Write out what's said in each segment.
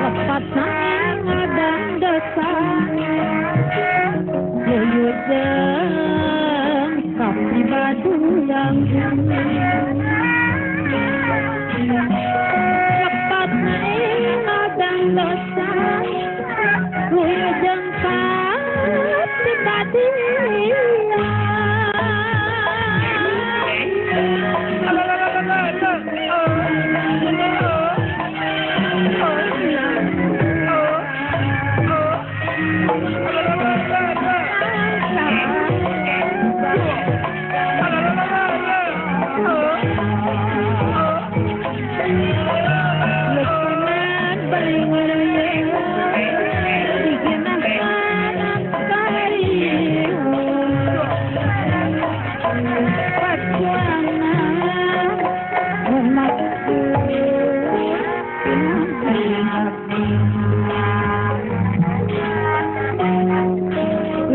lepat nang ngadang desa yuyudeng kapi badu yang lepat nang ngadang desa yuyudeng kapi badu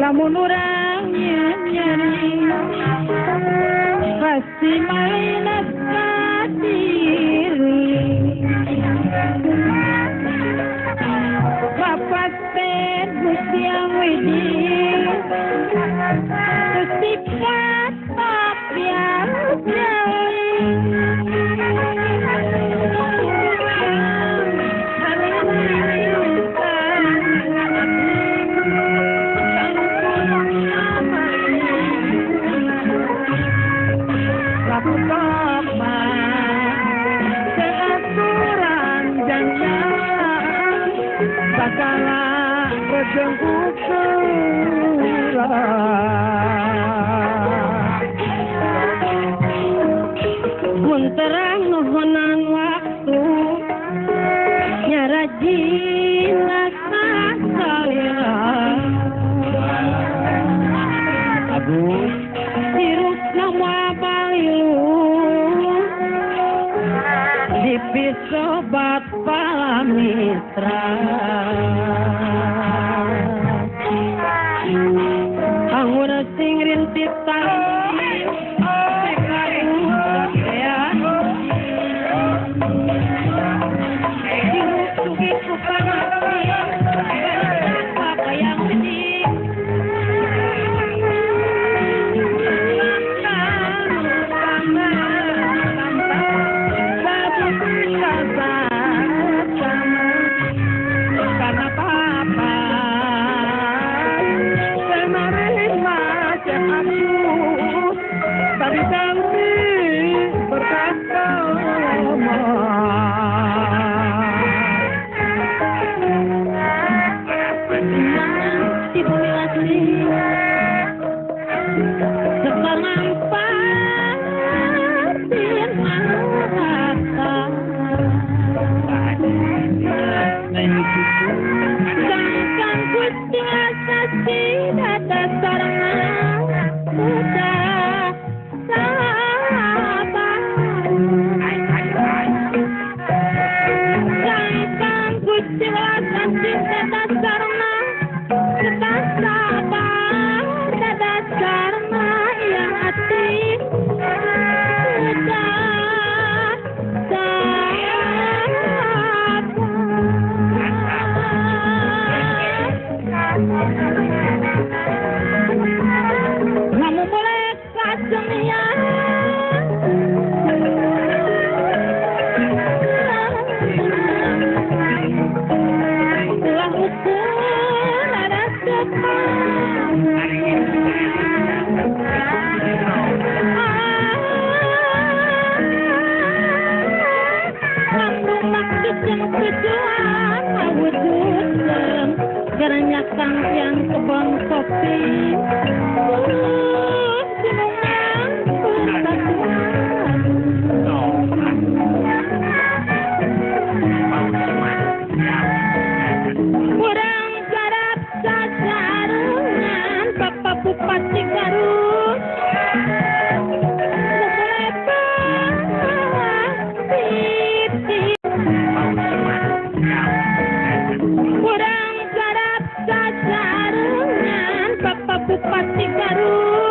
lamun urang nyari pasti mainas diri bapak ten Gusti yang widi sifat papian Bakala berjenguk mun terang nuhunan waktu nyarajin salira Agus diruk nama balilu dipisobat palamitra anggur sing rintit tangki sekaru ya diruk sugi kupanasi apa yang sedih yang kebang kopi kurang garap sajarungan Bapak Bupati Garut kurang garap sajarungan Bapak Bupati Garut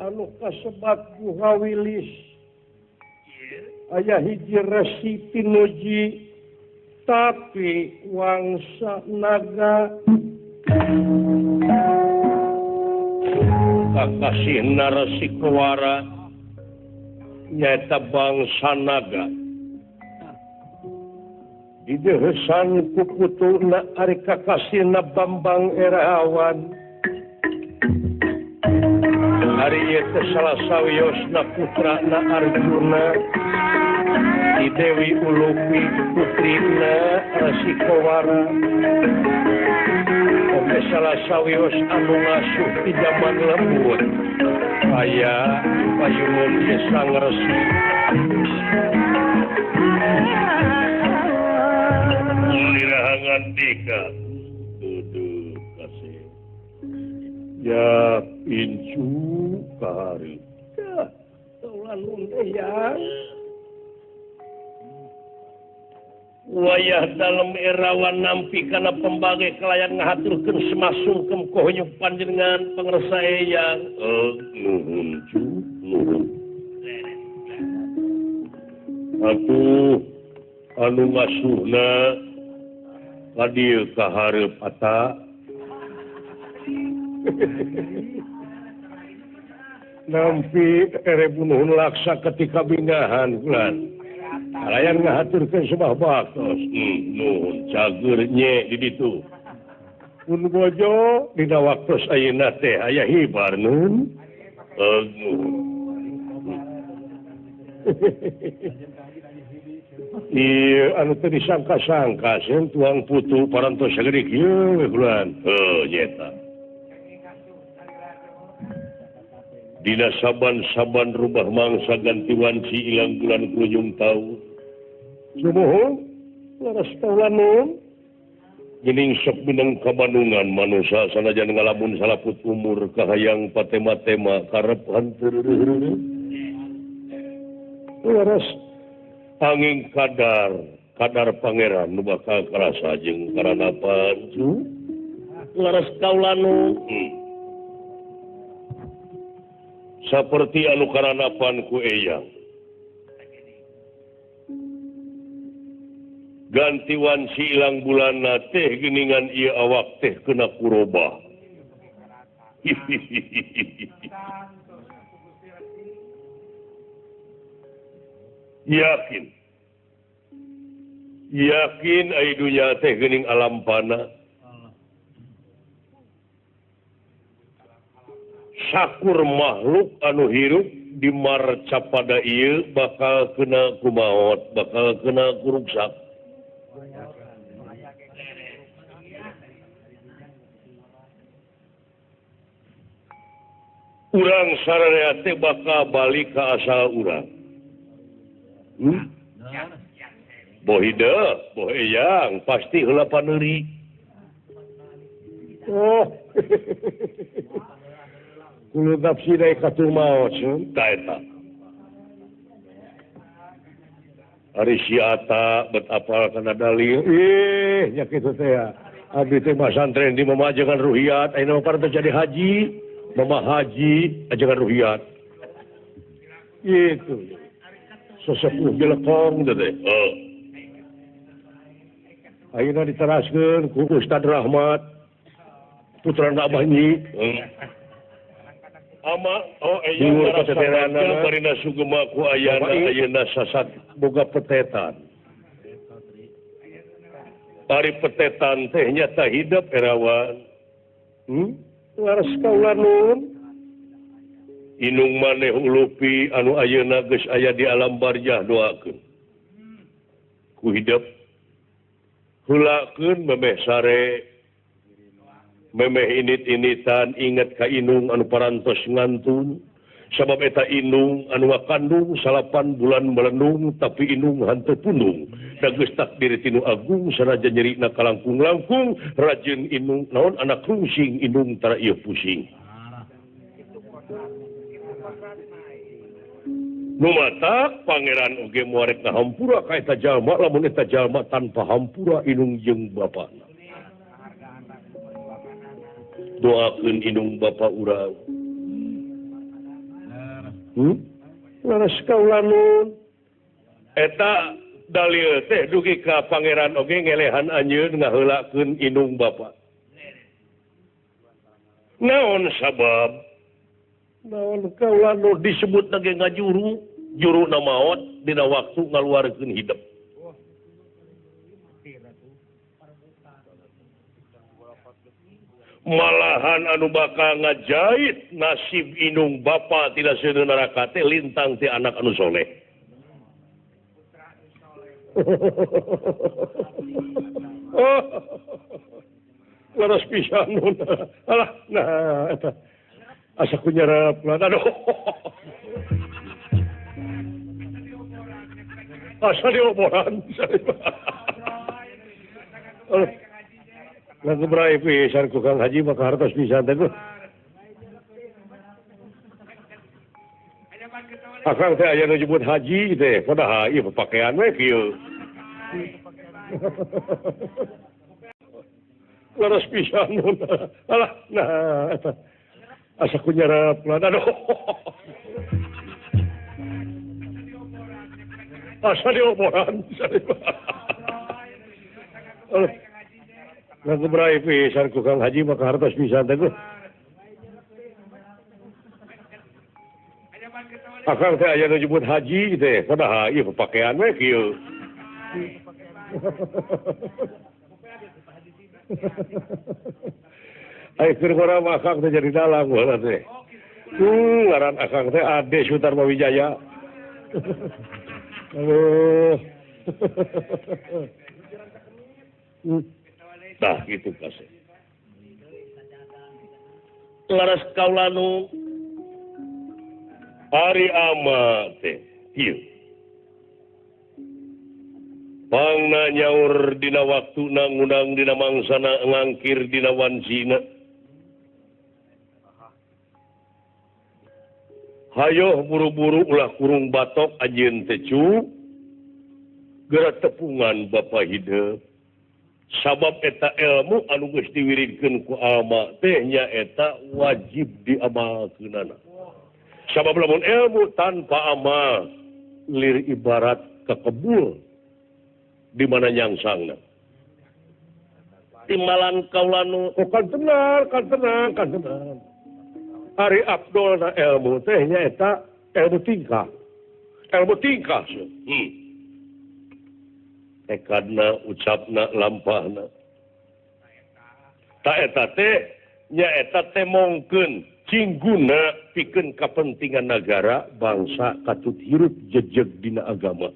anu kasebat Guha Wilis aya hiji resi pinuji tapi wangsa naga kakasih narasi kewara nyata bangsa naga di dehesan kuputuna ari kakasihna Bambang Erawan hari ieu salah sawiosna putrana Arjuna di Dewi Ulupi putrina Resi Kowara oge salah sawios anu ngasuh di zaman lembut aya payungan ieu sang resi lirahangan dika duduh kasih ya pincu kari ya taulanun ya wayah dalam Erawan nampi kana pembagai kelayan ngahaturkeun semasungkem kohonyuk panjenengan pangresa eyang nuhun cu nuhun atuh anu ngasuhna kadieu kahareup ata nampi erebunuhun laksa ketika binggahan bulan kalayan ngahaturkeun sebah bakos nuhun cager nye di ditu pun bojo dina waktos ayeuna teh aya hibar nun iya anu teh disangka-sangka sen tuang putu parantos sagede kieu bulan nyeta dina saban-saban rubah mangsa ganti wanci ilang bulan kunjung tahu sumuhun laras taulanun geuning sok minang kabandungan manusia sanajan ngalamun salaput umur kahayang patema-tema karep hanteur laras angin kadar pangeran nu bakal karasa jeung karanapan cu laras taulanun seperti anu karanapan ku eyang gantiwan si ilang bulan teh geningan ia awak teh kena kuroba. Yakin ai dunya teh geuning alam pana. Sakur makhluk anu hirup di marca pada ieu bakal kena kumaot, bakal kena kuruksak. Urang sararea teh bakal balik ka asal urang. Bohida, boheyang, pasti heula paneuri. Oh. Kulo nafsi dai katul maot, taeta. Ari siata bet apal kana dalil. Nya kitu teh ya. Abdi teh mah santren di mamajengan ruhiyat, ayeuna mah terjadi haji, mama haji ajengan ruhiyat. Itu. Sesepuh jelekong teh. Ayeuna diteraskeun ku Ustaz Rahmat putra Abah Nyi. Ama aya ngarasakeun parina sugema ku ayeuna sasat boga petetan. Ari petetan teh nyata hidup erawan. Laras kaula nun. Inung maneh ulupi anu ayeuna geus aya di alam barzah doakeun. Ku hidup hulakeun memeh sare memeh init-initan inget ka inung anu parantos ngantun sabab eta inung anu ngakandung 8 bulan melendung tapi inung hanteu punung da geus takdir tinu agung sanajan nyerina kalangkung-langkung rajin inung naon anak rungsing inung tara ieu pusing nu matak pangeran oge moarek na hampura ka eta jalma lamun eta jalma tanpa hampura inung jeung bapana. Doakeun inung bapa urang. Laras kaula nun. Eta dalil teh dugi ka pangeran oge ngelehan anjeun ngaheulakeun inung bapa. Naon sabab? Naon kaula nu disebut lagi ngajuru, juru na maot dina waktu ngaluarkeun hidup. Malahan anu bakal ngajait nasib inung bapa tidak seueur neraka teh lintang ti anak anu soleh. Laras pisan nun. Alah, nah eta asa ku nyarep lah aduh. Asa dioboran. Lagu berai pisan ku Kang Haji maka hartos pisan teh. Akang teh aya nu nyebut haji teh, padahal ieu pakaian we kieu. Laras pisan nun. Alah, nah eta asa ku nyarep lah aduh. Asa dioboran. Lagu berai pisan ku Kang Haji maka hartos pisan teh. Akang teh aya nu nyebut haji teh, padahal ieu pakaian we kieu. Ai keur urang mah akang teh jadi dalang baheula teh. Ngaran akang teh Ade Sutarma Wijaya. Aduh. Tah gitu kasih. Laras kaula nu ari ama teh ieu. Pangna nyaur dina waktuna ngundang dina mangsana ngangkir dina wansina. Hayo buru-buru ulah kurung batok anjeun teh cu. Geura tepungan bapa hidup. Sabab eta ilmu anu geus diwiridkeun ku alma teh nya eta wajib diamalkeunana. Sabab lamun ilmu tanpa amal lir ibarat kakebul di mana nyangsangna timbalan kaula nu kan tenang. Ari Abdul na ilmu teh nya eta ilmu tingkah. Tekadna, ucapna, lampahna. Ta eta teh nya eta teh mongkeun cingguna pikeun kapentingan negara bangsa katut hirup jejeg dina agama.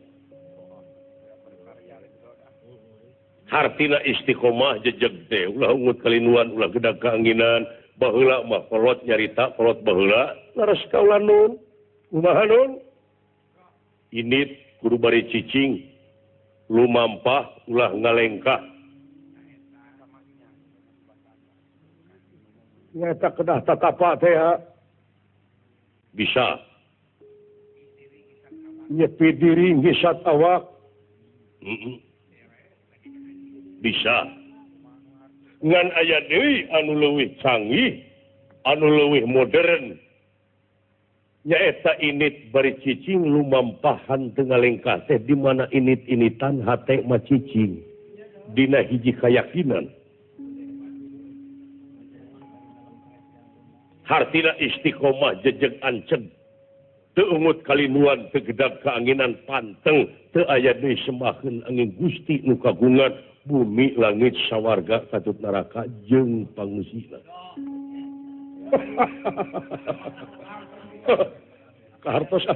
Hartina istiqomah jejeg teh ulah ungut kalinuan ulah gedag kaanginan baheula mah kolot nyarita kolot baheula laras kaula nun kumaha nun init kudu bari cicing lumampah ulah ngalengkah nyata kedah tatapa teh bisa nyepi diri ngisat awak bisa ngan aya deui anu leuwih canggih anu leuwih modern nyaeta init bari cicing lumampahan teu ngalengkah teh di mana init-initan hate mah cicing dina hiji kayakinan hartina istiqomah jejeg anceg teu ungut kalinuan teu gedag kaanginan panteng teu aya deui sembaheun angin Gusti nu kagungan bumi langit sawarga katut neraka jeung pangusina kahartosan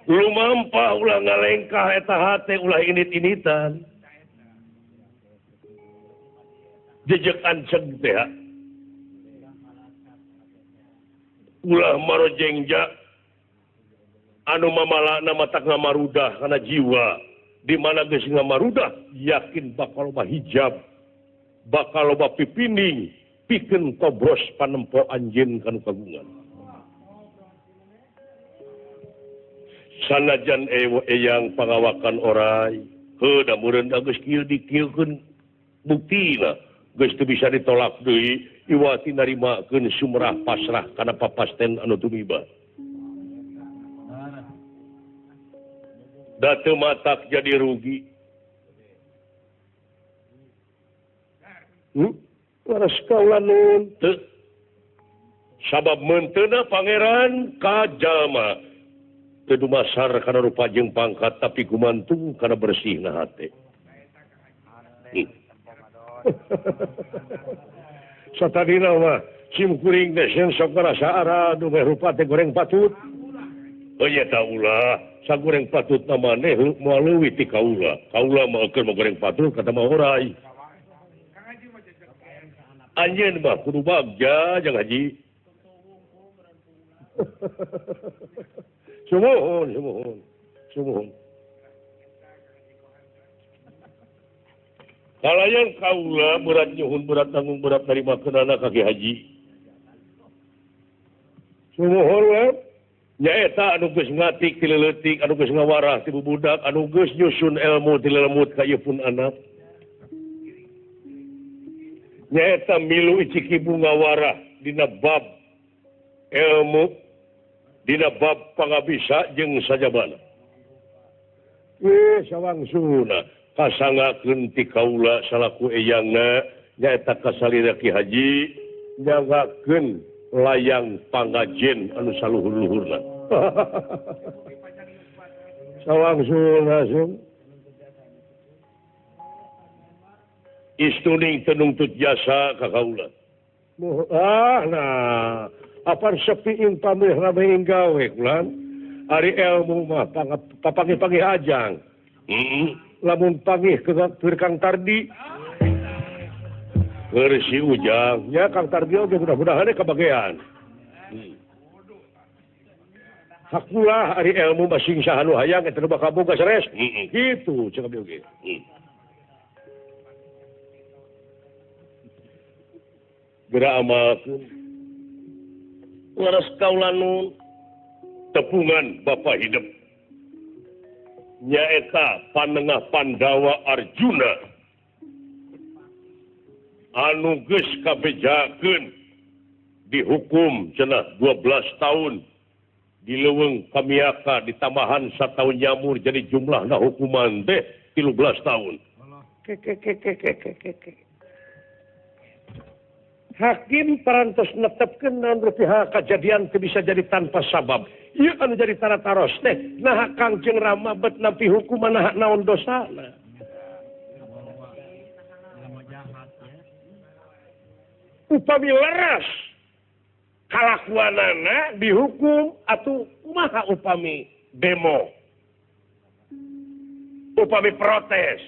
lumampah ulah ngalengkah eta hate ulah init-initan jejeg anceg teh ulah marojengja anu mamalana matak ngamarudah kana jiwa di mana geus ngamarudah yakin bakal loba hijab bakal loba pipinding pikeun kobros panempo anjeun kanu kagungan sanajan eyang pangawakan oray heuh da meureun da geus kieu dikieukeun buktina geus teu bisa ditolak deui iwati narimakeun sumrah pasrah kana papasten anu tumiba da teu matak jadi rugi laras kaula nun teu sabab menteuna pangeran ka jalma teu dumasar kana rupa jeung pangkat tapi gumantung kana bersihna hate satadina mah sim kuring teh sen sok ngarasa aduh meh rupa teh goreng patut nya taulah sagoreng patut na maneh moal leuwih ti kaula mah keur goreng patut kata mah oray anjeun mah kudu bagja jang haji sumuhun kalayan kaula berat nyuhun berat tanggung berat narima keunana kaki haji sumuhun nyaeta anu geus ngatik ti leutik anu geus ngawarah ti bubudak anu geus nyusun ilmu ti lelemut ka ieu pun anak nyaeta milu iciki bunga warah dina bab ilmu dina bab pangabisa jeung sajabana sawangsuna kasangakeun ti kaula salaku eyangna nyaeta kasalira Ki Haji nyanggakeun layang pangajen anu saluhur-luhurna sawangsuna istuning teu nungtut jasa ka kaula nah apar sepiin pamrih rameing gawe kulan ari ilmu mah papangih-pangih ajang lamun pangih ke Kang Tardi si ujang ya Kang Tardi oge mudah-mudahan kabagean hakulah ari ilmu masing sahanu hayang eta bakal boga sares kitu cenah abdi oge geura amalkeun laras kaula nu tepungan Bapa hidup nyaeta Panengah Pandawa Arjuna anu geus kabejakeun dihukum cenah 12 tahun di leuweung Kamiaka di tambahan 1 tahun nyamur jadi jumlahna hukuman teh 13 tahun. Hakim parantos netepkeun naon pihak kejadian teu bisa jadi tanpa sabab. Ieu anu jadi tara-taros teh nah Kangjeng Rama bet nampi hukuman nah naon dosana. Upami leres kalakuanana dihukum atuh kumaha upami demo upami protes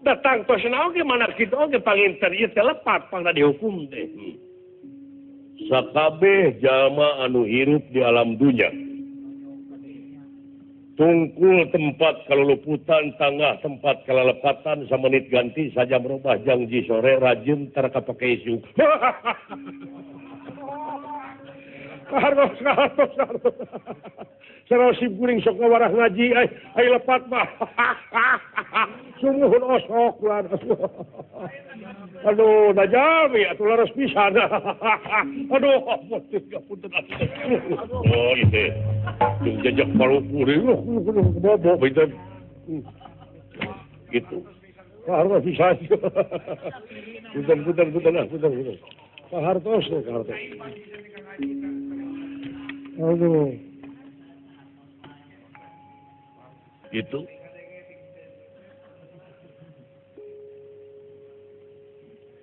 datang tosna oge mana kitu oge panginten ieu teh lepat pangna dihukum teh sakabeh jalma anu hirup di alam dunya tungkul tempat kaluluputan tangah tempat kalalepatan samenit ganti saja merubah janji sore rajin tara kapake isu harus Sarua sim kuring sok ngawarah ngaji ai lepat mah sumuhun osok lan aduh najami atuh laras pisan aduh punten oh itu jeung jajak palu kuring bobo beuteun gitu harus pisan punten pahartos pahartos aduh itu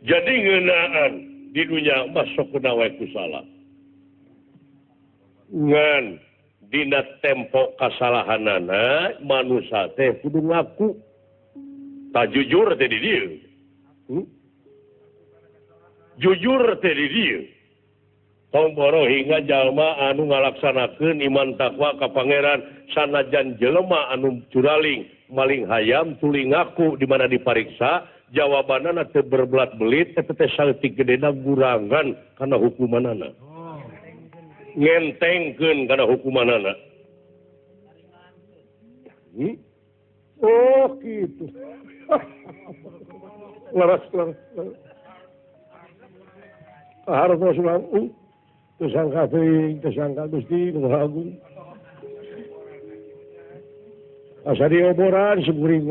jadi ngeunaan di dunia masuk kuna wae kusala ngan dina tempo kasalahanana manusia teh kudu ngaku tak jujur teh di dieu jujur teh di dieu tong boro hingga jalma anu ngalaksanakeun iman takwa ka pangeran sanajan jelema anu curaling maling hayam tuluy ngaku di mana dipariksa jawabanana teu berbelat belit eta teh saeutik gedena gurangan kana hukumanana ngentengkeun kana hukumanana oh gitu laras harus ulang tersangka Gusti Nuh Agung. Asa dioboran sim kuring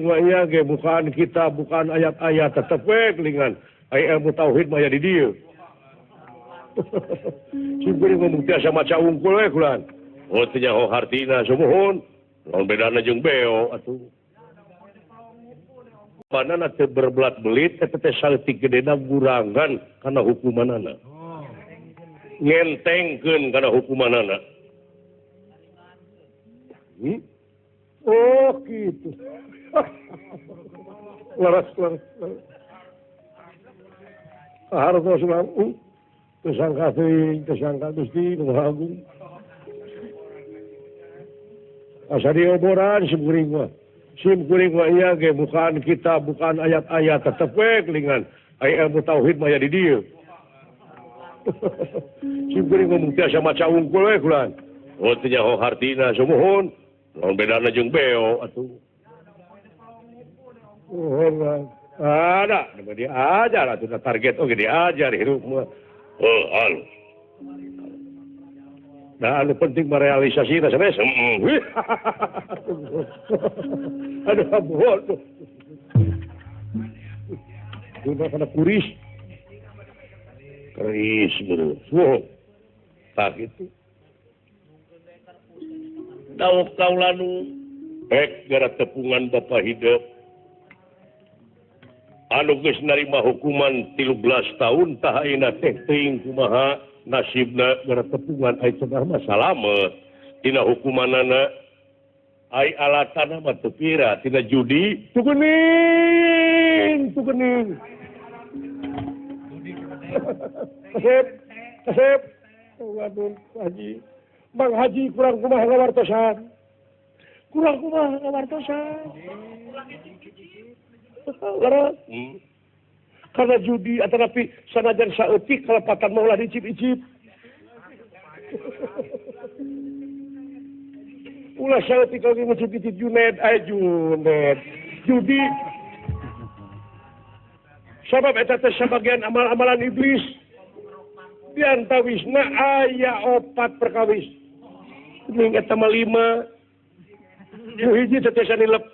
mah ieu ge bukan kita bukan ayat-ayat tetep we kelingan aya ilmu tauhid mah aya di dieu. Sim kuring mah muntah sama maca ungkul we kulan. Oh teh nyaho hartina sumuhun. Lawan bedana jeung beo atuh. Panana teu berbelat belit eta teh saeutik gedena gurangan kana hukumanana. Ngentengkeun kana hukumanana. Oh gitu. Laras. Harus ulang tersangka Gusti Nuh Agung. Asa dioboran sim kuring mah ieu ge bukan kita bukan ayat-ayat tetep we kelingan aya ilmu tauhid mah aya di dieu. Sim kuring mah muntah sama maca ungkul we kulan. Oh teh nyaho hartina sumuhun. Lawan bedana jeung beo atuh. Ada, diajar atuh target oge diajar hirup mah. Oh, halus. Nah, anu penting merealisasikan sanes. Aduh, ampun. Sudah kena kuris. Keris bener. Tak itu. Dauk kaulanu bek gara tepungan Bapa hidup. Anu geus narima hukuman 13 tahun tah ayeuna teh teuing kumaha nasibna gara tepungan ai cenah mah salamet tina hukumanana ai alatana mah teu pira tina judi tu geuning kasep waduh haji Bang Haji kurang kumaha ngawartosan karena judi atau tapi sanajan saeutik kalepatan mau lah dicip-icip ulah saeutik lagi ngecip-icip Junet judi sebab eta teh sebagian amal-amalan iblis diantawisna aya 4 perkawis. Ning eta mah 5. Nu hiji tetesan nilep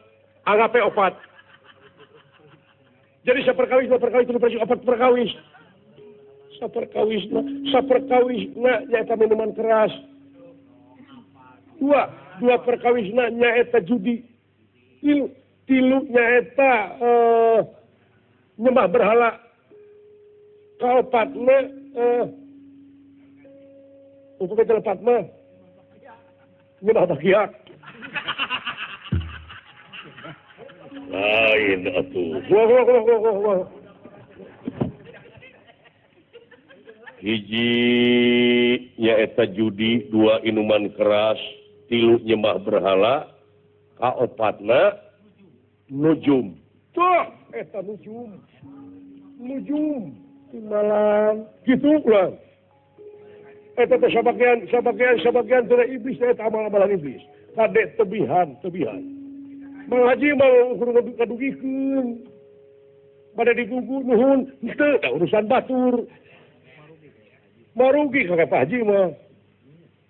anggape 4. Jadi saperkawis 2 perkawis 3 perkawis 4 perkawis. Saperkawisna nyaeta minuman keras. 2 perkawisna nyaeta judi. 3 nyaeta nyembah berhala. Kaopatna upami telepat mah nyembah bakiak. Lain atuh. Wah. Hiji nyaeta judi, 2 inuman keras, 3 nyembah berhala, kaopatna nujum. Tuh, eta nujum. Timbalan. Gitu lah. Eta teh sabagian tina iblis eta amal-amalan iblis. Kade tebihan. Mang Haji mau kadugikeun. Pada digugu nuhun, henteu da urusan batur. Marugi ka Pak Haji mah.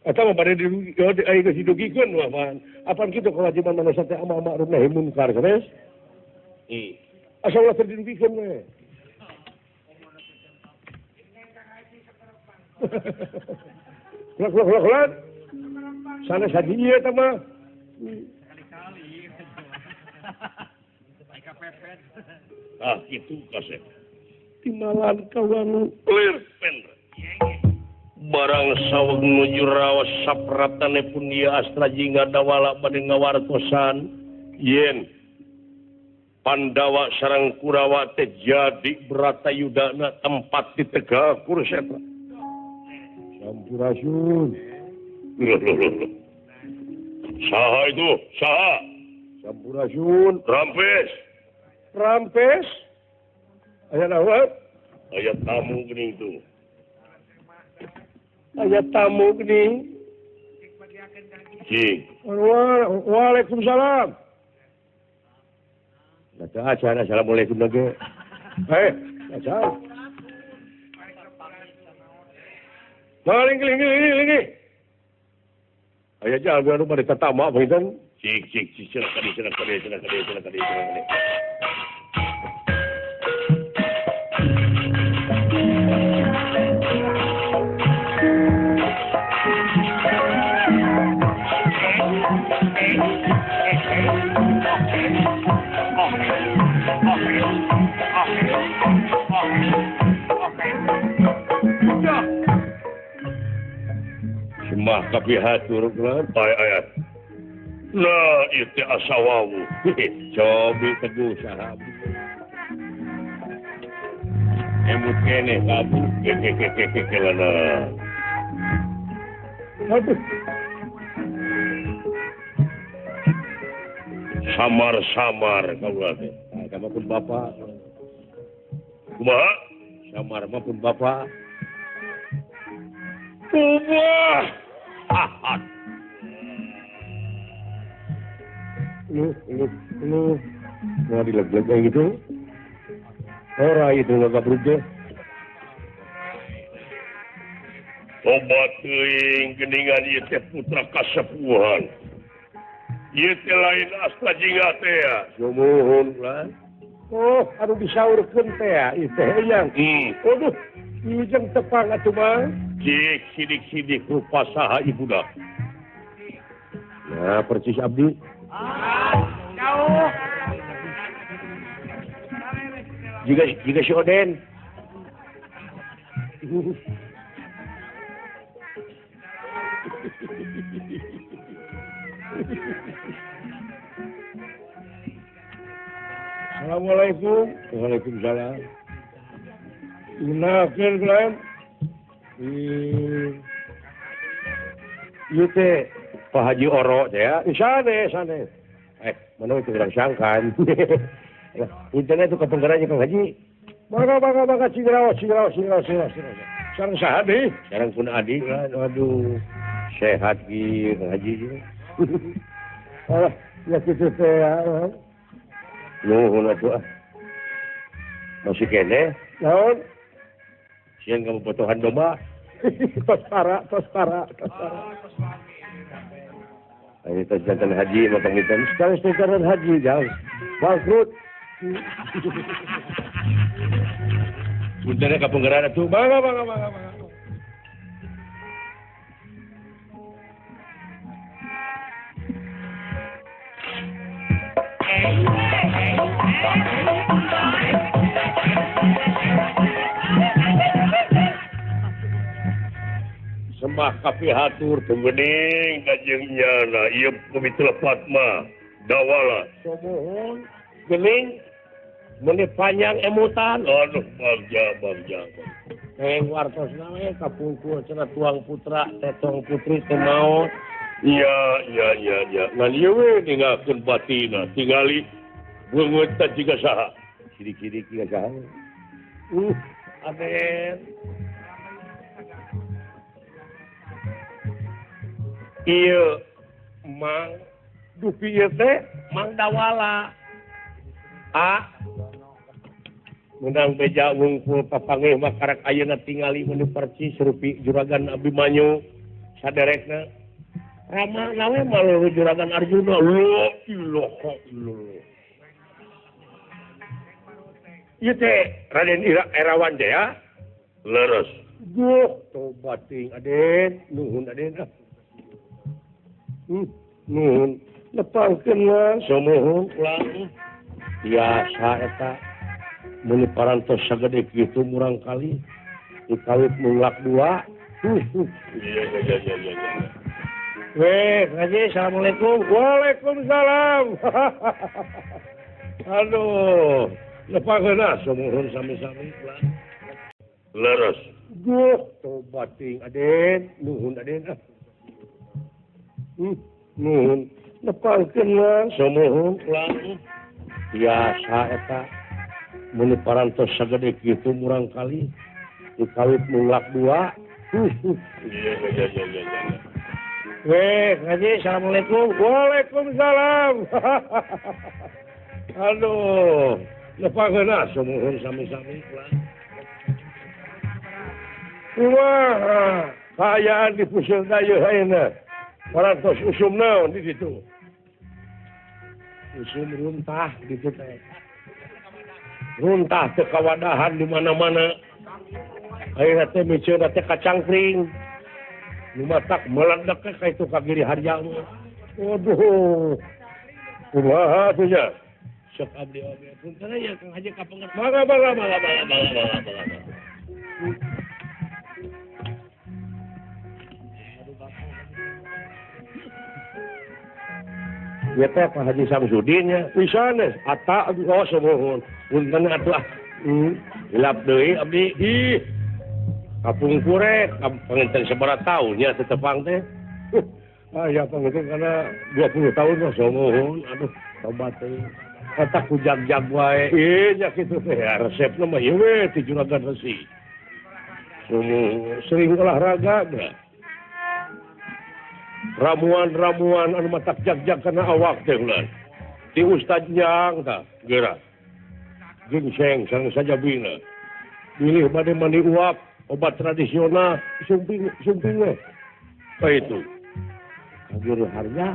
Eta mah pada didugikeun mah man. Apan kitu kewajiban manusia teh amar ma'ruf nahi munkar geus. Asa ulah terdidugikeun we. Kelak. Sana sadieu eta mah. Itu kasep. Timbalan kawan Clear pen. Barang saweg nuju raos sapratane pun dia astra jingga dawala bade ngawartosan yen Pandawa sareng Kurawa teh jadi Bratayudana tempat ditegak kurseta. Sampurasun. Saha itu? Saha? Sampurasun. Rampes. Aya naon? Aya tamu geuning tuh. Aya tamu geuning. Cing. Waalaikumsalam. Baca acara assalamualaikum lagi. Baca. Linggi. Aya jaga anu bade tatama pinten? Cik, silakan. Semah kapihatur kan ayat. Nah, itu asawawu. Cobi teguh sahab. Emut kene kabu. Kelana. Aduh. Samar kaula teh. Kamu pun bapak. Kumaha? Samar mah pun bapak. Wah. Lu. Mau dileg-leg kayak gitu? Ora itu nggak berubah. Obat teuing geuningan ieu teh putra kasepuhan. Ieu teh lain astra jingga teh ya. Sumuhun lah. Oh, anu disaurkeun teh ya, ieu teh yang. Aduh, ieu jeung tepang atuh mah. Cik sidik-sidik rupa saha ibudak. Nah, percis abdi. Jauh. Juga si Oden. Assalamualaikum. Waalaikumsalam. Gunakeun kulaan. Ieu teh Pak Haji Oro teh ya. Sana. Mana itu urang sangkan. Internet itu kapenggarannya Kang Haji. Bangga Cigrawas. Sareng saha deui? Sareng pun adik lah. Aduh. Sehat ki Kang Haji. Ya kitu teh ya. Nuhun atuh. Masih kene? Naon? Sieun kamu potohan domba? Tostara. Ini tos jantan haji matang itu. Sekarang jantan haji jauh. Bangkrut. Puntennya kapunggaran itu. Bangga. Sembah kapihatur tunggening kajeng nyana ieu pemitra Fatma dawala Somohon geling meuni panjang emutan. Aduh bagja. Wartosna we kapungkur cenah tuang putra tetong putri teu maot. Iya. Ngan ieu we ninggalkeun batina tingali beungeut jiga saha. Ciri-ciri kieu saha? Aden. Iya, Mang Dupi ieu teh Mang Dawala. Menang beja wungkul papangeh mah karek ayeuna tingali meuni percis rupi juragan Abimanyu saderekna. Ramana we maluh juragan Arjuna. La ilaha illallah. Ieu teh Raden Erawan teh ya. Leres. Duh, tobat ting Aden, nuhun Aden. Nuhun lepangkeun mah Somohon ulang. biasa eta meuni parantos sagede kitu murang kali dikawit mulak dua. Iya. Weh, Haji, assalamualaikum. Waalaikumsalam. Aduh, lepangkeun somohon sami-sami ulang. Leres. Duh, tobat ting Aden, nuhun Aden. Nuhun lepangkeun mah Somohon ulang. biasa eta meuni parantos sagede kitu murang kali dikawit mulak dua. Iya. Weh, Haji, assalamualaikum. Waalaikumsalam. Aduh, lepangkeun somohon sami-sami ulang. Kumaha kaayaan di puseur dayeuh ayeuna? Parantos usum naon di ditu? Usum runtah di ditu teh. Runtah teu kawadahan di mana-mana. Ayeuna teh miceuna teh kacangkring. Nu matak meledak ka itu ka giri harja mah. Waduh. Kumaha tuh nya? Sok abdi punten aya Kang Haji kapengen. Bangga. Ya teh Pak Haji Samsudin ya. Pisanes ata oh somohon. Punten atuh. Hilap deui abdi. Ih. Kapungkurek panginten sabaraha taun nya teu tepang teh. Ya panginten kana 20 tahun mah somohon. Aduh, tobat teh. Eta ku jag-jag wae. Ieu nya kitu teh. Resepna mah ieu we ti Juragan Resi. Somohon sering olahraga da. Ramuan-ramuan anu matak jag-jag kana awak teh ulah. Ti Ustad Jang tah geura. Ginseng sareng sajabina. Pilih bade mandi uap, obat tradisional, sumping we. Apa itu? Guru harga.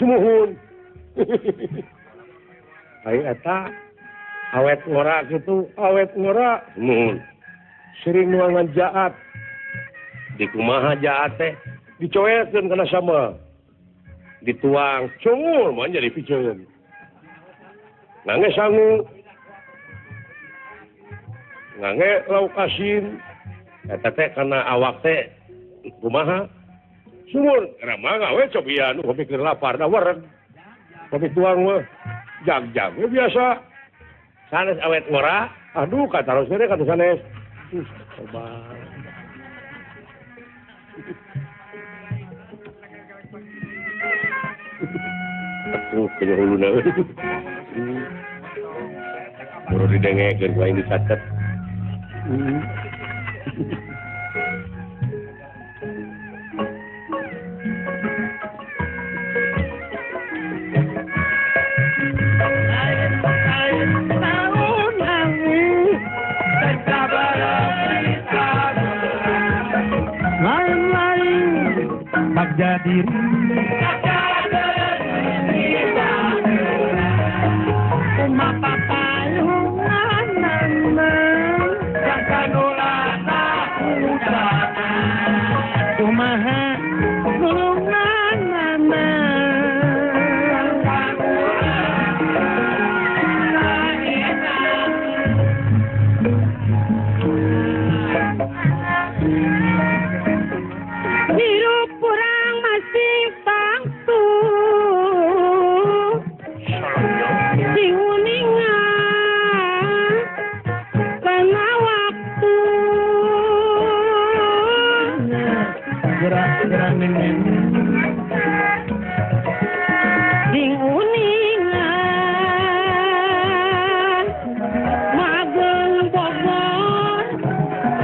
Semohon. Ai eta awet ngora kitu, awet ngora. Semohon. Sering nuangan jaat. Di kumaha jaat teh? Dicoekeun kana sama. Dituang, cungul mah jadi piceun. Nangge sangu. Nangge lauk asin. Eta teh kana awak teh kumaha? Sumur, ramanga we cobian kopi keur lapar da wereg. Kopi tuang mah jag-jag we biasa. Sanes awet ngora, aduh kataros teh kata sanes. Coba. Atuh kaya huluna. Baru didengekeun ku aing dicatet. diri Kumapa palungan naman Kakanulana udana Kumaha gulungan hirup kurang masih pangtu diuningan karena waktu gerak-gerak nenek diuningan mageng bogor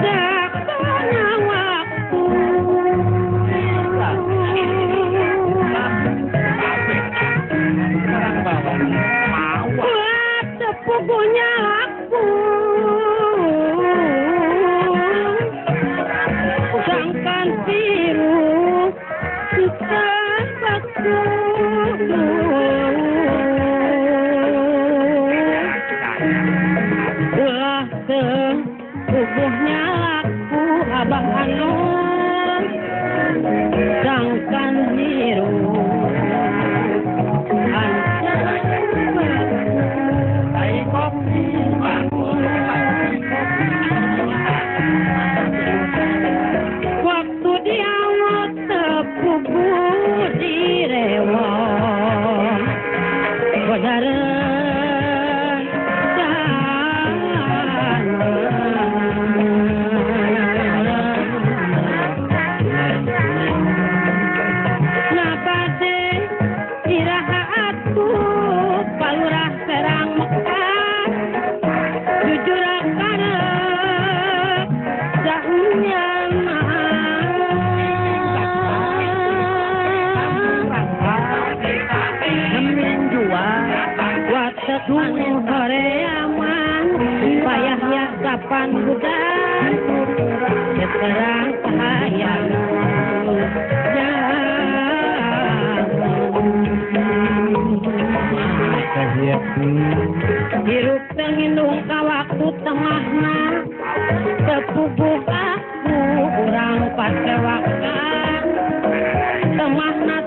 dakana waktu buat sepupunya aku sangkan biru kita waktu ulah sepupunya aku abang anon sangkan biru waktu dia mau tepuku direwang Kodaren napa deh irahatku palurah serang Mekah jujur akana jauhnya Wateku hore aman payahnya kapan budak seterang cahaya hirup tengindung ka waktu temahna tepuguh aku urang pakewakan temahna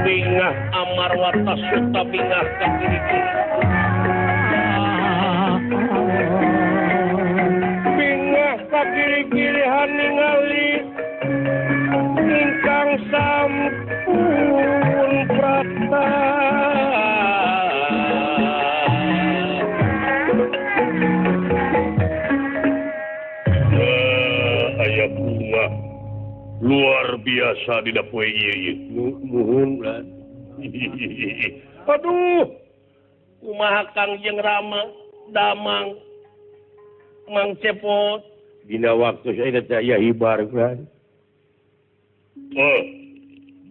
bingah amar watas suta bingah ka kiri-kiri bingah ka kiri-kiri haningali ingkang sampun prata aya bunga luar biasa di dapur ieu nuhun ulah aduh kumaha Kang jeung Rama damang Mang Cepot dina waktu saya teh aya hibar kan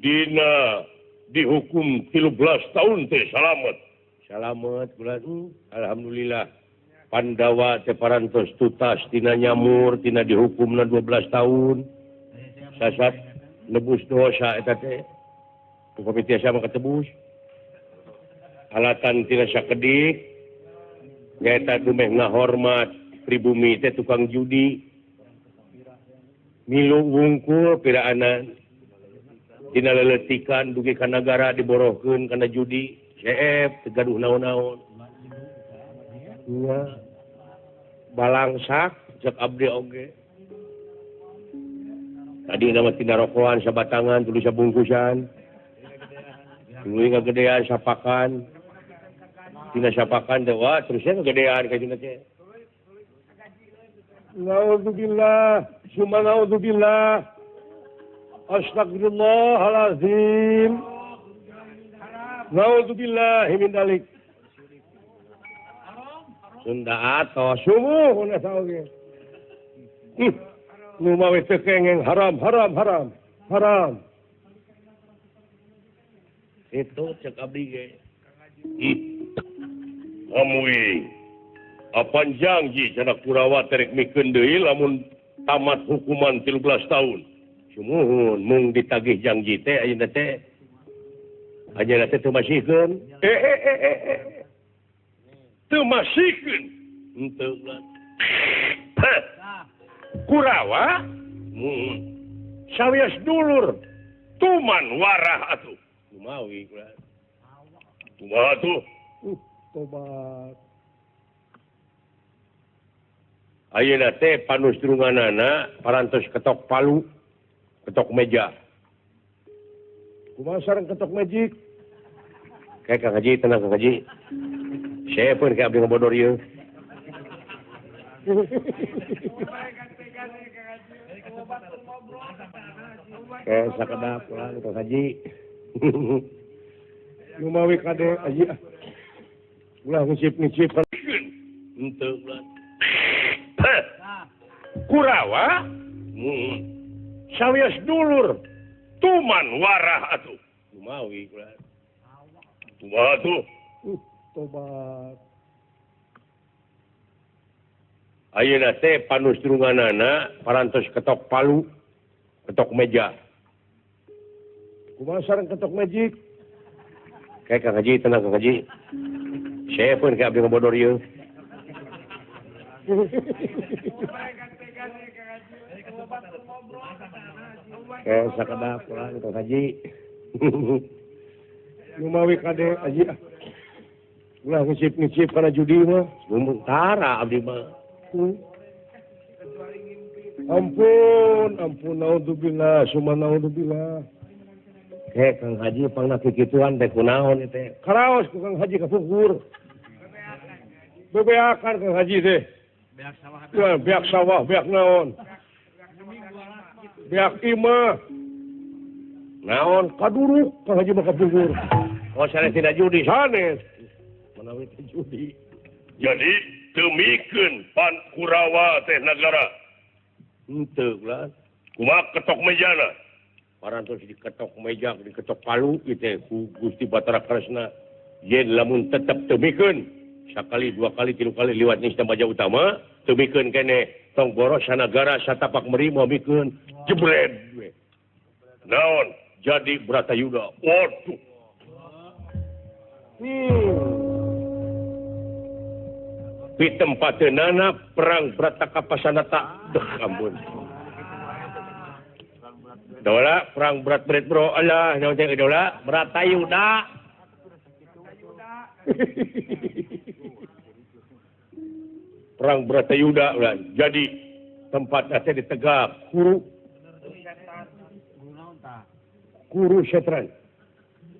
dina dihukum 13 tahun teh salamet bulan alhamdulillah Pandawa teh parantos tutas tina nyamur tina dihukumna 12 tahun sasat nebus dosa eta teh upami tiasa mah katebus alatan tina sakedik nyaeta dumeh ngahormat pribumi teh tukang judi milu wungkul piraanan tina leletikan dugi ka nagara diborohkeun kana judi CF tegaduh naon-naon nya balangsak cek abdi oge tadi nama tina rokokan sabatangan tuluy sabungkusan tuluy ngagedean sapakan tina sapakan teh wah terusnya ngagedean ka cenah teh Naudzubillah, summa naudzubillah. Astagfirullahalazim. Naudzubillah min dalik. Sunda atos sumuh na sauge. Nu mawe teu kengeng haram. Itu cek abdi ge. Amui apan janji cenah Kurawa terek mikeun deui lamun tamat hukuman 13 tahun. Sumuhun mung ditagih janji teh ayeuna teh. Ayeuna teh teu masihkeun. Teu masihkeun. Henteu ulah. Kurawa sawias dulur tuman warah atuh. Kumawi ulah. Kumaha atuh? Tobat. Ayeuna teh panusdrunganana parantos ketok palu, ketok meja. Kumaha sareng ketok mejik? Kayak Kang Haji, tenang Kang Haji. Saya pun kayak abdi ngabodor ieu. Kayak sakedap lah Kang Haji. Lumawi kade Haji. Ulah ngicip-ngicip kan. Henteu ulah. Kurawa sawias dulur tuman warah atuh. Lumawi ulah. Kumaha atuh? Tobat. Ayeuna teh panusdrunganana parantos ketok palu, ketok meja. Kumaha sareng ketok mejik? Kayak Kang Haji, tenang Kang Haji. Saya pun kayak abdi ngabodor ieu. Kayak sakedap lah Kang Haji. Lumawi kade Haji. Ulah ngicip-ngicip kana judi mah. Sementara abdi mah. Ampun, naudzubillah, summa naudzubillah. Kang Haji pangna kikituan teh kunaon teh. Karaos ku Kang Haji kafukur. Bebeakan Kang Haji teh. Beak sawah, beak naon. Beak imah. Naon kaduruk Kang Haji mah kafukur. Oh sanes tidak judi sanes. Manawi teh judi. Jadi temikeun pan Kurawa teh nagara. Henteu ulah. Kumaha ketok mejana? Parantos diketok meja, diketok palu gitu ku Gusti Batara Kresna. Yen lamun tetep temikeun sakali, dua kali, tilu kali liwat Nisna Baja Utama, temikeun kene tong boros sanagara satapak meri mau mikeun jebret. Naon? Jadi Bratayuda. Waduh. Di tempateunana perang Bratakapasannata. Ampun. Dola perang berat bro Allah naon teh dola Bratayuda. Perang Bratayuda ulah. Jadi tempatna teh di Tegak Kuru Setran.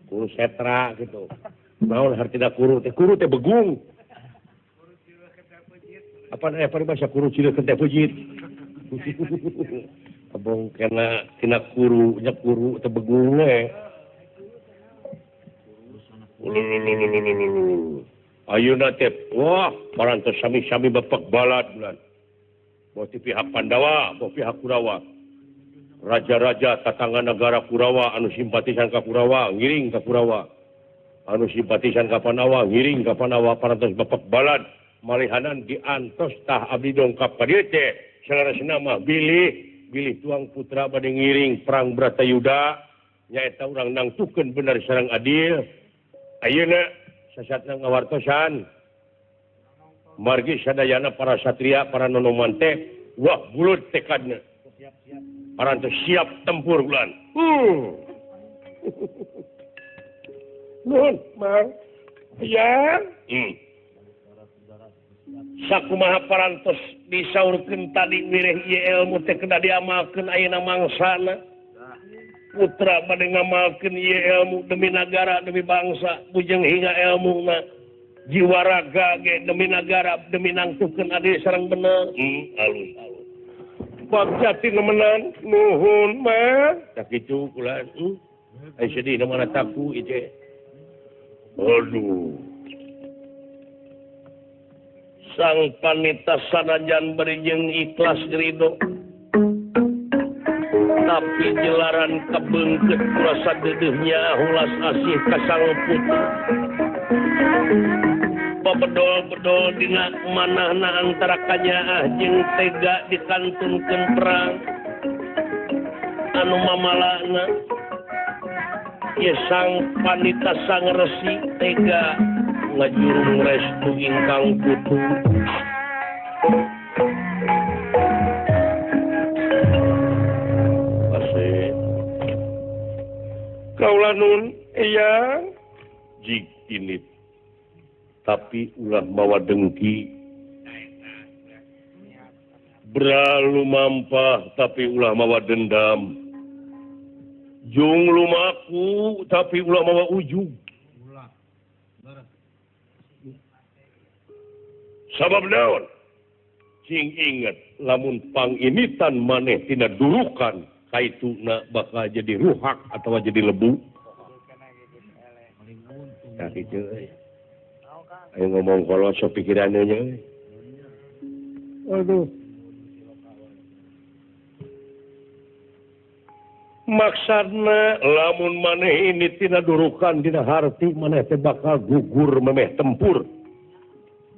Kuru Setra gitu. Naon hartina kuru teh begung. Apa bahasa kuru cileuk teh pujit. Abong kena tina kuru nya kuru teu begung we. Ayeuna teh wah parantos sami-sami bapek balad bulan. Mau ti pihak Pandawa, mau pihak Kurawa. Raja-raja tatangga negara Kurawa anu simpatisan ka Kurawa ngiring ka Kurawa. Anu simpatisan ka Pandawa ngiring ka Pandawa parantos bapek balad malihanan diantos tah abdi dongkap ka dieu teh. Salarasna mah bilih tuang putra bade ngiring perang Bratayuda nyaeta urang nangtukeun bener sareng adil. Ayeuna sasatna ngawartosan margi sadayana para satria para nonoman teh wah bulut tekadna parantos siap tempur bulan. Nuhun, Mang. Ya. Sakumaha parantos disaurkeun tadi wireh ieu ilmu teh kedah diamalkeun ayeuna mangsana. Putra bade ngamalkeun ieu ilmu demi nagara, demi bangsa, bujeng hingga ilmuna. jiwaraga ge demi negara demi nangtukeun ade sareng bener alus bab jati nemenan nuhun mah tak kitu kula ai sedih na mana taku ieu aduh sang panita sanajan berijeng ikhlas ridho tapi jelaran kebeungkeut kurasa deudeuhnya hulas asih ka sang putu babedol-bedol dina manahna antara kanyaah jeung tega dikantunkeun perang anu mamalana ieu sang panita sang resi tega ngajurung restu ingkang putu kaula nun iya jig ini tapi ulah mawa dengki beralu mampah tapi ulah mawa dendam jung lumaku tapi ulah mawa ujug sabab naon cing inget lamun panginitan maneh tina durukan kaituna bakal jadi ruhak atau jadi lebu. Nah itu, ayo ngomong kalau so pikirannya. Aduh. Maksudna lamun maneh ini tina durukan dina harti maneh teh bakal gugur memeh tempur.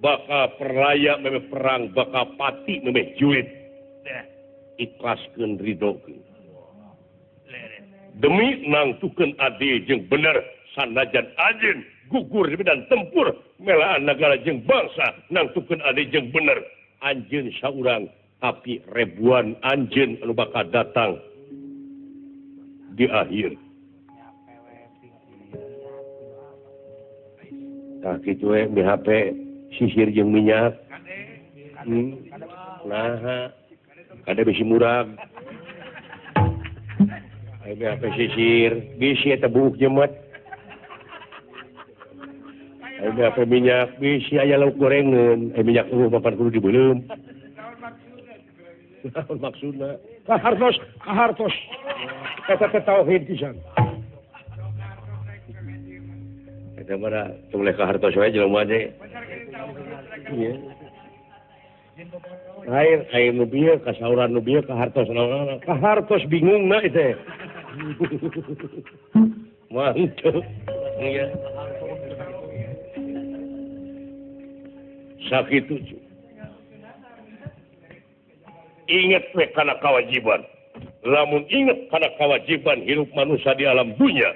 Bakal peraya memeh perang, bakal pati memeh julid. Ikhlaskeun ridhokeun. Demi nangtukeun ade jeung bener sanajan anjeun gugur di medan tempur melaan negara jeung bangsa nangtukeun ade jeung bener anjeun saurang tapi ribuan anjeun anu bakal datang di akhir. Nah kitu we di HP sisir jeung minyak. Nah, kada bisi murag. Ayo apa sisir, bisi eta buuk jemet. Ayo apa minyak, bisi aya lauk gorengan. Ayo minyak tuh papan kudu dibeulem. Maksudna kahartos. Eta teh tauhid pisan. Eta mah teu boleh kahartos wae jelema teh. Iya. Air nu bieu kasauran nu bieu kahartos naon. Kahartos bingungna teh. Mantap. Iya. Sakitu. Ingat we kana kewajiban. Lamun ingat kana kewajiban hidup manusia di alam dunia.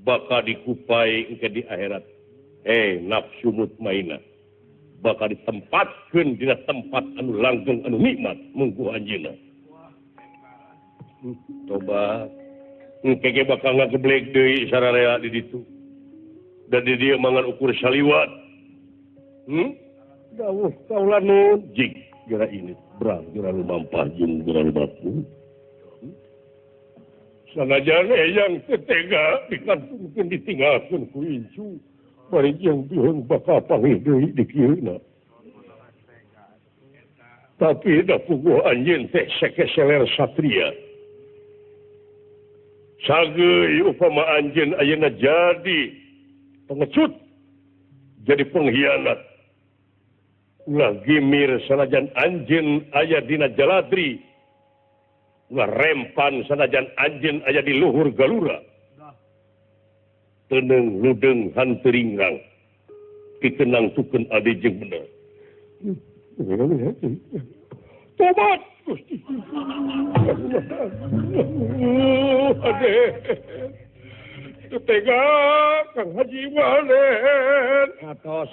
Bakal dikupai engke di akhirat. Nafsu mutmainah. Bakal ditempatkeun dina tempat anu langgeng anu nikmat mungguh anjeunna. Coba engke bakal ngageblek deui sararea di ditu. Dan di dieu mangan ukur saliwat. Dawuh kaula nu jig geura ini berang geura lumampah jeung geura lumaku. Sanajan yang tetega dikantungkeun ditinggalkeun ku incu. Bari yang biheung bakal panggih deui di kieuna. Tapi da puguh anjeun teh sekeseler satria. Sageui upama anjeun ayeuna jadi pengecut, jadi pengkhianat. Ulah gimir sanajan anjeun aya dina jaladri. Ulah rempan sanajan anjeun aya di luhur galura. Teneng ludeng hanteuringrang. Pikeun nangtukeun ade jeung bener. Tobat Gusti. Ade. Tega Kang Haji Malen. Atos.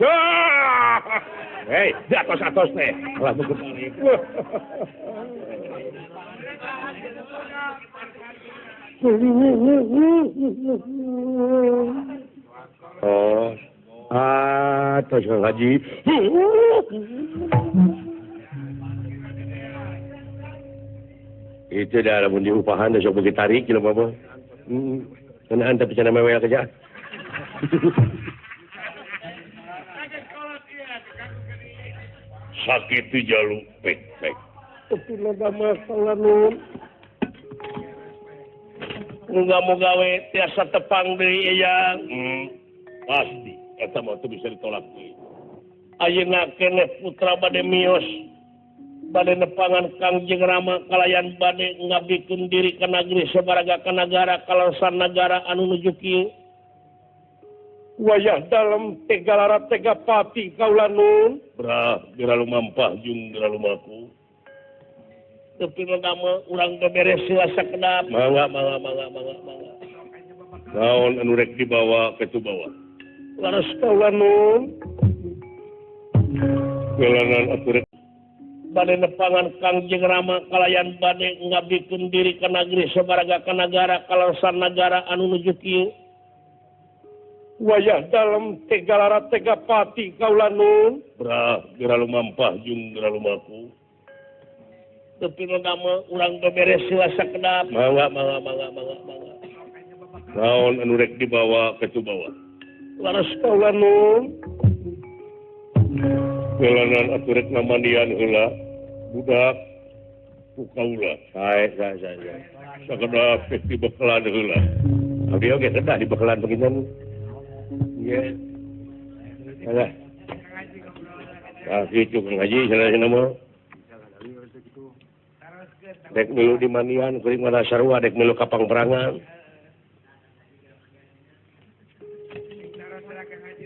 Hei, di atos teh. Lah begebalik. Atos Kang Haji. Itu dah lamun diupahan dah sok bagi tarik kilo apa. Kenaan tapi cenah mewek kerja. sakit jaluk pek. Tapi nada masalah nun. Mau gawe tiasa tepang deui ya. Pasti eta mah teu bisa ditolak deui. Ayeuna keneh putra bade mios bade nepangan Kangjeng Rama kalayan bade ngabdikeun diri ka negeri sabaraga ka nagara kalasan negara anu nuju kieu. Wayah dalam tega lara tega pati kaula nun. Brah, geura lumampah jeung geura lumaku. Tapi nama urang beberes asa kedap. Mangga. Naon anu rek dibawa ke tu bawah. Laras kaula nun. Kelanan atuh rek bade nepangan Kangjeng Rama kalayan bade ngabdikeun diri ka negeri sabaraga ka nagara kalasan nagara anu nuju kieu. Wayah dalam tega lara tega pati kaula nun. Brah, geura lumampah jeung geura lumaku. Tapi nama urang beberes asa kedap. Mangga. Naon anu rek dibawa ke tu bawah. Laras kaula nun. Kelanan atuh rek ngamandian heula budak ku kaula. Sae. Sakedap di bekelan heula. Abdi oge kedah di bekelan penginten. Iya. Alah. Kitu Kang Haji cenah mah. Dek milu di mandian kuring mana sarua dek milu kapang perangan.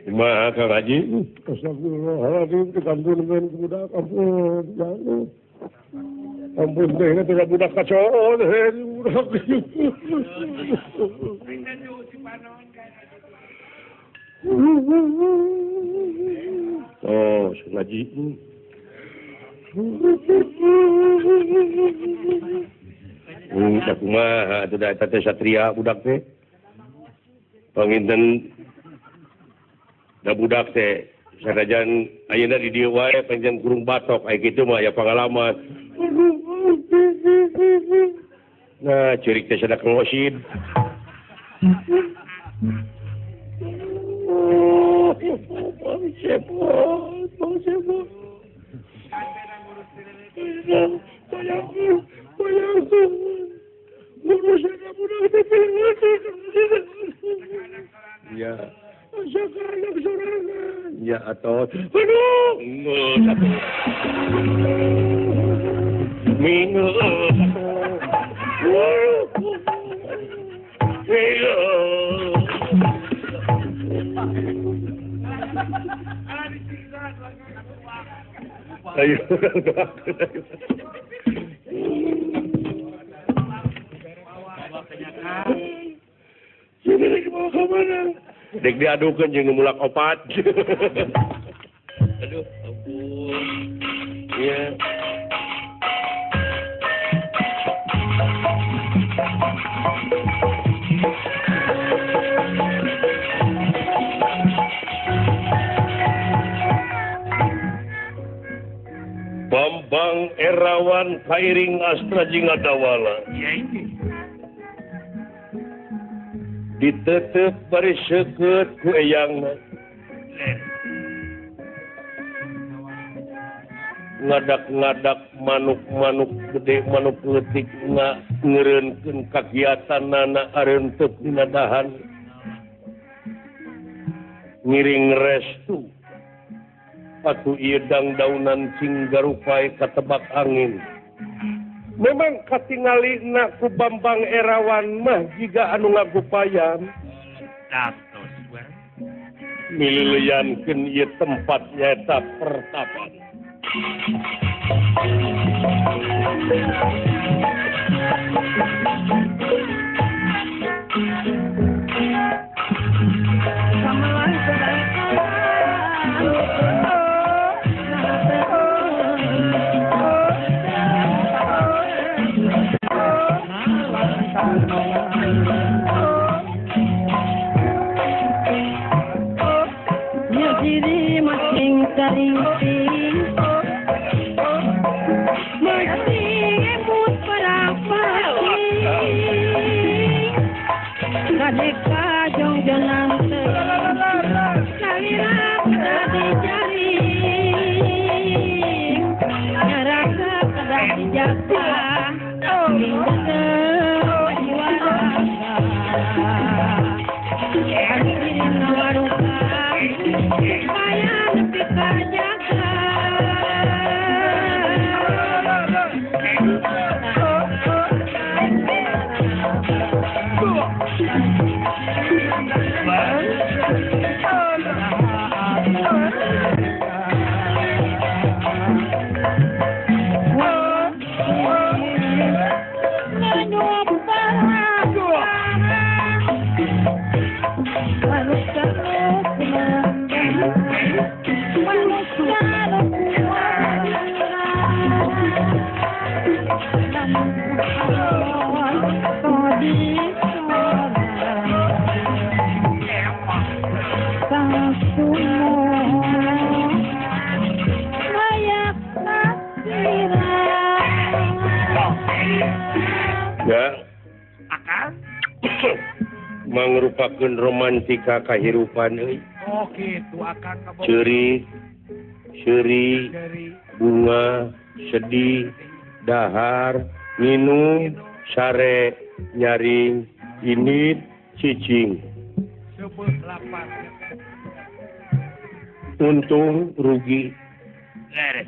Kumaha Kang Haji? Astagfirullahaladzim, ketambun dengan budak, ampun, jangan. Ampun, deh, tidak budak kacau, deh, budak. Oh, Haji. Tak kumaha, itu dah tete satria budak teh. Panginten Da budak teh sadajan ayeuna di dieu wae panjang kurung batok aya kitu mah ya pangalaman. Nah, ceurik teh sada Kang Osid. Ya. Ya atau Minggu ayo. Sini lagi mau ke mana? Dek diadukeun jeung mulak opat. Aduh, ampun. Iya. Bambang Erawan Kairing Astra Jingadawala. Iya ini. Ditetep bari seukeut ku eyangna. Ngadak-ngadak manuk-manuk gede manuk leutik ngeureunkeun kagiatanana areunteuk dina dahan. Ngiring restu. Atuh ieu dangdaunan cing garupay katebak angin. Memang katingalina ku Bambang Erawan mah jiga anu ngagupayan. Datos, Mililiankeun ieu tempat nyaeta pertapan. Jadi makin sering masih jaga ya mangrupakeun romantika kahirupan euy. Oh gitu akan Ceri seuri bunga sedih dahar minum sare nyaring init cicing sebut lapar. untung rugi Lere.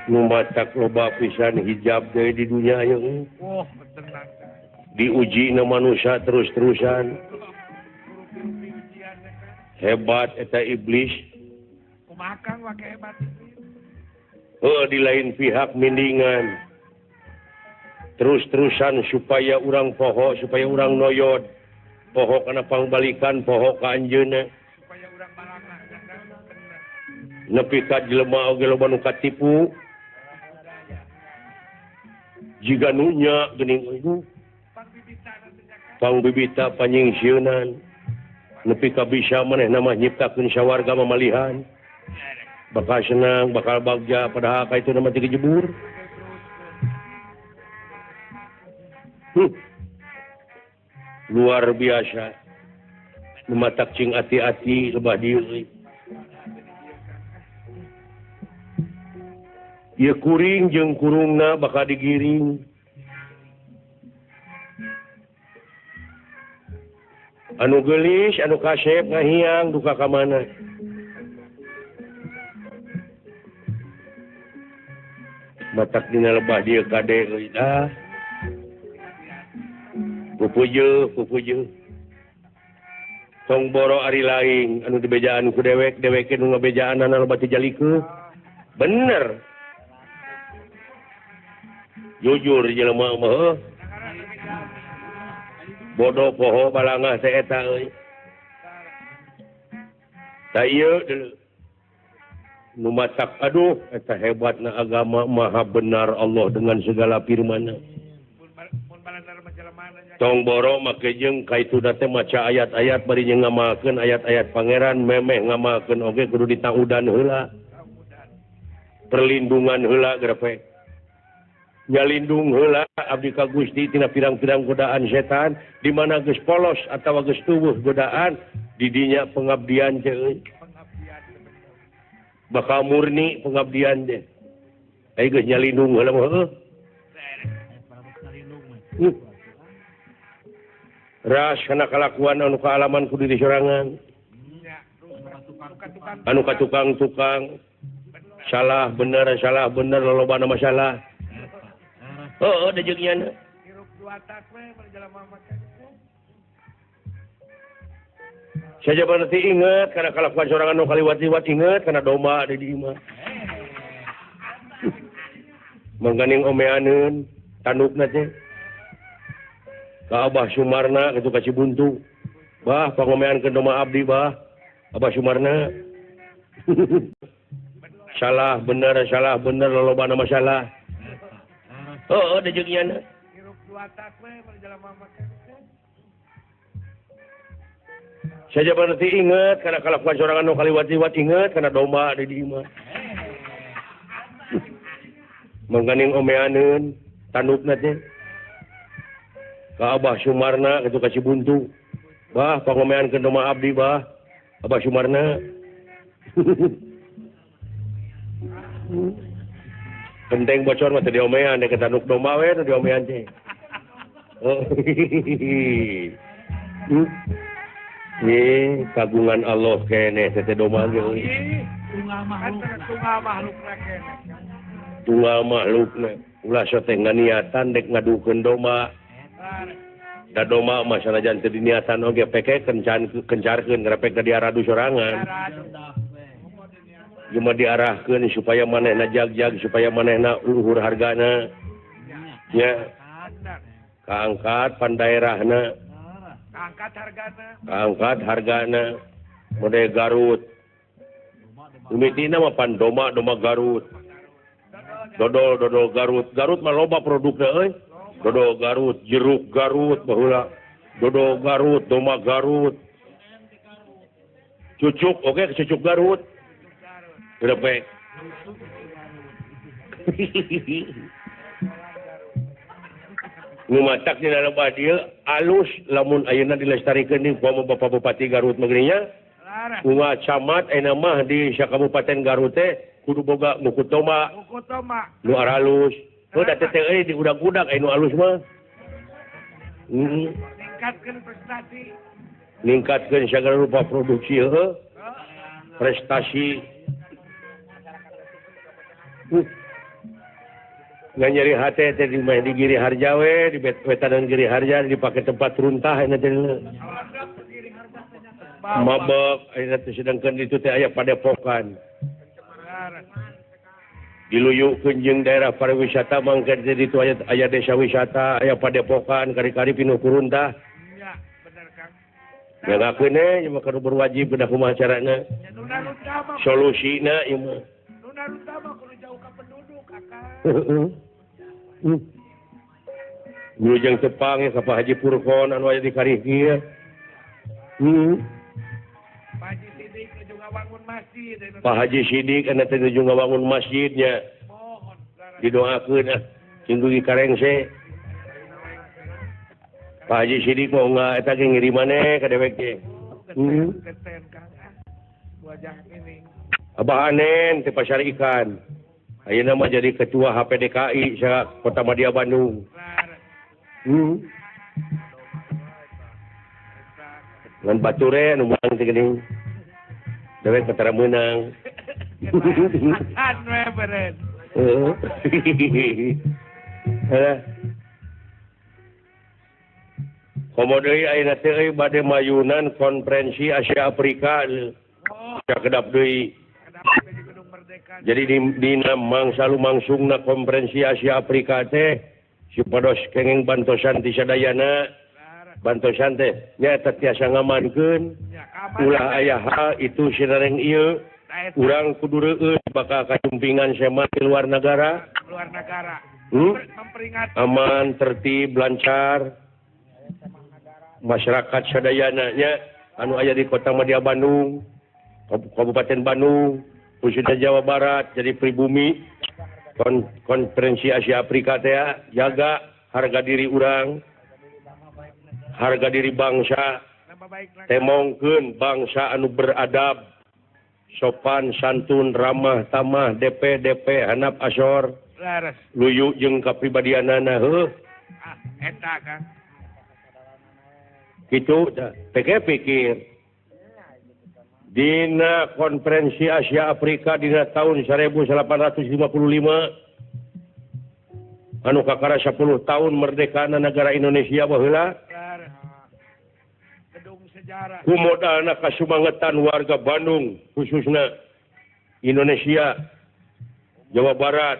nu matak loba pisan hijab deui di dunia ieu Oh tenang. diuji na manusia terus-terusan hebat eta iblis Kumakan wake hebat. di lain pihak mindingan terus-terusan supaya urang poho supaya urang noyod poho kana pangbalikan poho ka anjeunna Supaya urang balanga. Bener. nepi ka jelema oge loba nu katipu jiga nunya geuning itu pangbibita panyingsieunan nepi ka bisa manehna mah nyiptakeun sawarga mamalihan bakal senang bakal bagja padahal ka itu nama teu jebur luar biasa nu matak cing ati-ati lebah dieu euy ieu kuring jeung kurungna bakal digiring anu geulis anu kasep ngahiang duka ka mana matak dina lebah dieu kade euy dah pupujeun tong boro ari laing anu dibejaan ku dewek deweke nu ngabejaan anu loba teu jalikeun bener jujur jelema mah bodoh poho balangah teh eta euy da ieu nu matak aduh eta hebatna agama maha benar Allah dengan segala firman-Na Mun balandar majalemana nya. tong boro make jeung kaitu teh maca ayat-ayat bari jeung ngamalkeun ayat-ayat pangeran memeh ngamalkeun oge kudu ditaudan heula perlindungan heula grepe nyalindung heula abdi ka Gusti tina pirang-pirang godaan setan di mana geus polos atawa geus tubuh godaan di dinya pengabdian teh euy bakal murni pengabdian teh ai geus nyalindung heula mah heuh ras kana kalakuan anu kaalaman ku diri sorangan anu katukang-tukang salah bener lolobana masalah da jeung ieu Hirup dua tak we berjelema makan. saja berarti ingat kana kalakuan sorangan anu kaliwat-liwat ingat kana domba di dieu mah mangganing omeaneun tandukna teh ka Abah Sumarna kitu ka Cibuntu bah pangomeankeun domba abdi bah Abah Sumarna salah bener lolobana masalah da jeung ieu Hirup dua tak we berjelema makan. saja berarti ingat kana kalakuan sorangan anu kaliwat-liwat ingat kana domba di dieu mah mangganing omeaneun tandukna teh ka Abah Sumarna kitu ka Cibuntu bah pangomeankeun domba abdi bah Abah Sumarna Penting bocor mah teu diomean dek tanuk domba we teu diomean teh. Nih kagungan Allah kene teh domba ge. Tunggal makhlukna kene. Tunggal makhlukna. Ulah teh nganiatan dek ngadukeun domba. Da domba mah sanajan teu diniatan oge peke kencarkeun ngarepek ka diaradu sorangan. Cuma diarahkeun supaya manehna jag-jag supaya manehna luhur hargana. Nya. Kaangkat pan daerahna. Kaangkat hargana. Mode Garut. Umitina mah pan domba Garut. Dodol Garut. Garut mah loba produkna euy. Dodol Garut, jeruk Garut baheula. Dodol Garut, domba Garut. Cucuk oke cucuk Garut. Berapa? Ngumatak di dalam dia alus lamun ayeuna dilestarikeun di Bapak Bupati Garut negerinya. Unga camat ayeuna mah di Kabupaten Garut teh kudu boga nuku toma. Nu aralus. Oh da teh euy di udag-udag anu alus mah. Ningkatkeun prestasi. Ningkatkeun sagala rupa produksi heuh. Prestasi nggak nyeri hati teh di Giri Harja we di wetanan Giri Harja dipakai tempat runtah ini teh mabok ini teh sedangkan itu teh aya padepokan diluyukeun jeung daerah pariwisata mangke di itu aya desa wisata aya padepokan kari-kari pinuh ku runtah nya bener Kang ngakuin nya mah kudu berwajib kudu kumaha carana solusina ieu mah utama kudu jauh ka penduduk Kakak. Wilujeng Jepang ya ka Pak Haji Purkon anu aya di Kariki. Pak Haji Sidik nuju ngawangun masjid. Pak Haji Sidik anu teh nuju ngawangun masjidnya. Mohon didoakeun cing dugi karengse. Pak Haji Sidik mau eta ge ngirim maneh ka dewek ge. Keten Kang. Wajah ini. Abah Anen teh pasar ikan. Ayeuna mah jadi ketua HPDKI sa Kota Madya Bandung. Ngan bature anu menang teh geuning. Dewek ketara meunang. An we beren. Komo deui ayeuna teh euy bade mayunan konferensi Asia Afrika. Ya kedap deui. Jadi di mangsalu mangsungna konferensi Asia Afrika teh supados kenging bantosan ti sadayana bantosan teh nya eta tiasa ngamankeun ulah aya hal itu sinareng ieu urang kudu reueus bakal kacumpingan sema di luar negara memperingati aman tertib lancar masyarakat sadayana nya anu aya di Kota Madya Bandung Kabupaten Bandung khususnya Jawa Barat jadi pribumi konferensi Asia Afrika teh jaga harga diri urang harga diri bangsa temongkeun bangsa anu beradab sopan santun ramah tamah DP handap asor luyu jeung kapribadianana heuh eta Kang kitu pikir dina konferensi Asia Afrika dina tahun 1855 anu kakara 10 tahun merdekana negara Indonesia baheula gedung sejarah kumodalna kasumangetan warga Bandung khususna Indonesia Jawa Barat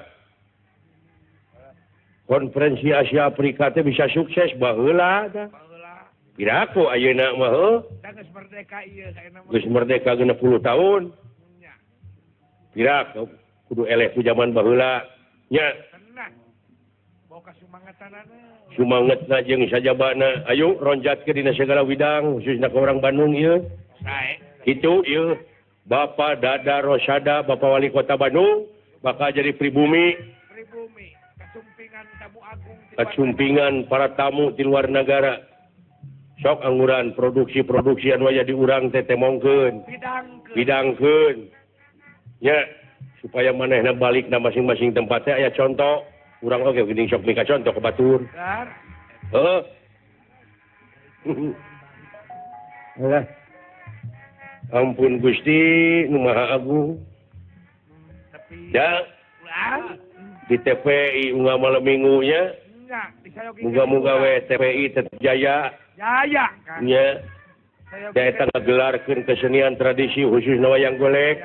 konferensi Asia Afrika teh bisa sukses baheula Piraku ayeuna mah heuh. Geus merdeka ieu saena mah. Geus merdeka 60 tahun. Nya. Piraku kudu eleh ku zaman baheula. Nya. Tenang. Boga sumangetanana. Sumangetna jeung sajabana. Ayo ronjatkeun dina segala widang khususna ka urang Bandung ieu. Sae. Kitu ieu Bapak Dada Rosada Bapak Wali Kota Bandung bakal jadi pribumi. Kasumpingan tamu agung. Kasumpingan para tamu di luar negara. sok angguran produksi-produksian waya diurang tetemongkeun bidangkeun nya supaya manehna balik na masing-masing tempatnya aya contoh urang oge geuning sok mika contoh ke batur heeh alah ampun Gusti nu Maha Agung ya di TPI unggal malam minggunya muga-muga we TPI tetap jaya kan nya daerah ngagelarkeun kesenian tradisi khususna wayang golek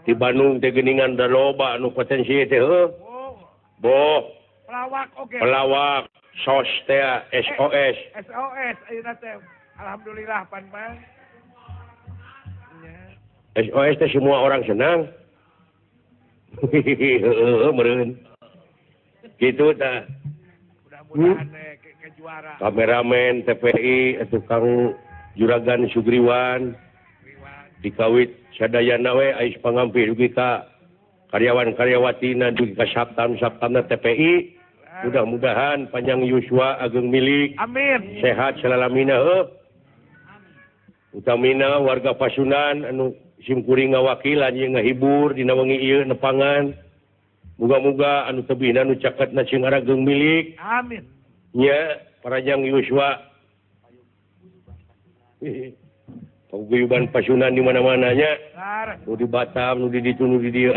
di Bandung teh geuningan da loba anu potensi teh heuh boh pelawak sos teh SOS ayeuna teh alhamdulillah pan SOS teh semua orang senang heeh meureun gitu tah mudah-mudahan ke juara kameramen TPI tukang juragan Sugriwan dikawit sadayana we ais pangampi dugi ka karyawan-karyawatina dugi ka saptam-saptamna TPI mudah-mudahan panjang yuswa ageng milik amin sehat selalamina heuh utamina warga Pasundan anu simkuring ngawakilan yang ngahibur dina wengi ieu nepangan muga-muga anu tebihna anu caketna cing arageng milik amin nya parajang yuswa paguyuban Pasundan di mana-mana nya nu di Batam nu di ditu nu di dieu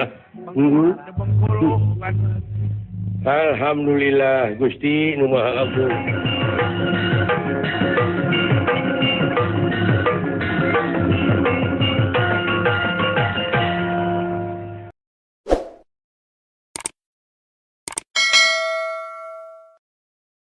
alhamdulillah Gusti nu Maha Agung